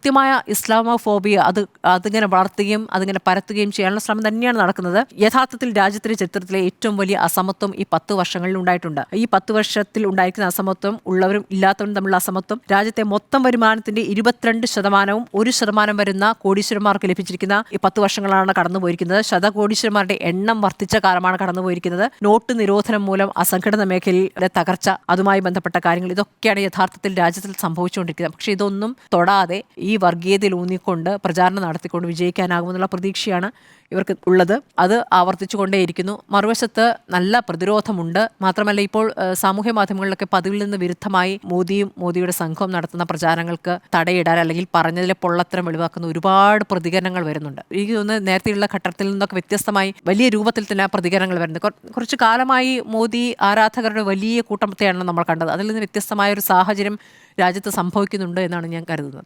കൃത്യമായ ഇസ്ലാമോഫോബിയ അതിങ്ങനെ വളർത്തുകയും അതിങ്ങനെ പരത്തുകയും ചെയ്യാനുള്ള ശ്രമം തന്നെയാണ് നടക്കുന്നത്. യഥാർത്ഥത്തിൽ രാജ്യത്തിന്റെ ചരിത്രത്തിലെ ഏറ്റവും വലിയ അസമത്വം ഈ 10 വർഷങ്ങളിൽ ഉണ്ടായിട്ടുണ്ട്. ഈ 10 വർഷത്തിൽ ഉണ്ടായിരിക്കുന്ന അസമത്വം, ഉള്ളവരും ഇല്ലാത്തവരും തമ്മിലുള്ള അസമത്വം, രാജ്യത്തെ മൊത്തം വരുമാനത്തിന്റെ 22% 1% വരുന്ന കോടീശ്വരന്മാർക്ക് ലഭിച്ചിരിക്കുന്ന ഈ 10 വർഷങ്ങളാണ് കടന്നുപോയിരിക്കുന്നത്. ശതകോടീശ്വരന്മാരുടെ എണ്ണം വർദ്ധിച്ച കാലമാണ് കടന്നുപോയിരിക്കുന്നത്. നോട്ട് നിരോധനം മൂലം അസംഘടിത മേഖലയിലെ തകർച്ച, അതുമായി ബന്ധപ്പെട്ട കാര്യങ്ങൾ, ഇതൊക്കെയാണ് യഥാർത്ഥത്തിൽ രാജ്യത്തിൽ സംഭവിച്ചുകൊണ്ടിരിക്കുന്നത്. പക്ഷേ ഇതൊന്നും തൊടാതെ ഈ വർഗീയതയിൽ ഊന്നിക്കൊണ്ട് പ്രചാരണം നടത്തിക്കൊണ്ട് വിജയിക്കാനാകുമെന്നുള്ള പ്രതീക്ഷയാണ് ഇവർക്ക് ഉള്ളത്. അത് ആവർത്തിച്ചുകൊണ്ടേയിരിക്കുന്നു. മറുവശത്ത് നല്ല പ്രതിരോധമുണ്ട്. മാത്രമല്ല ഇപ്പോൾ സാമൂഹ്യ മാധ്യമങ്ങളിലൊക്കെ പതിവിൽ നിന്ന് വിരുദ്ധമായി മോദിയുടെ സംഘവും നടത്തുന്ന പ്രചാരണങ്ങൾക്ക് തടയിടാൻ അല്ലെങ്കിൽ പറഞ്ഞതിലെ പൊള്ളത്തരം വെളിവാക്കുന്ന ഒരുപാട് പ്രതികരണങ്ങൾ വരുന്നുണ്ട്. എനിക്ക് തോന്നുന്നു നേരത്തെയുള്ള ഘട്ടത്തിൽ നിന്നൊക്കെ വ്യത്യസ്തമായി വലിയ രൂപത്തിൽ തന്നെ പ്രതികരണങ്ങൾ വരുന്നത്. കുറച്ച് കാലമായി മോദി ആരാധകരുടെ വലിയ കൂട്ടത്തെയാണ് നമ്മൾ കണ്ടത്. അതിൽ നിന്ന് വ്യത്യസ്തമായ ഒരു സാഹചര്യം രാജ്യത്ത് സംഭവിക്കുന്നുണ്ട് എന്നാണ് ഞാൻ കരുതുന്നത്.